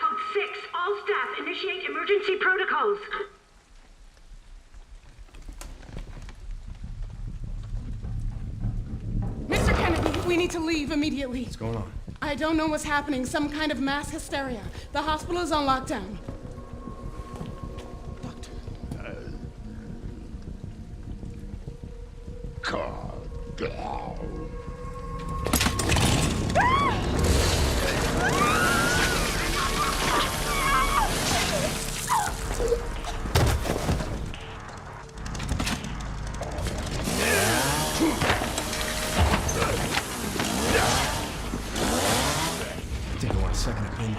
Code 6. All staff, initiate emergency protocols. Mr. Kennedy, we need to leave immediately. What's going on? I don't know what's happening. Some kind of mass hysteria. The hospital is on lockdown. Doctor. Calm down. I think I want a second opinion.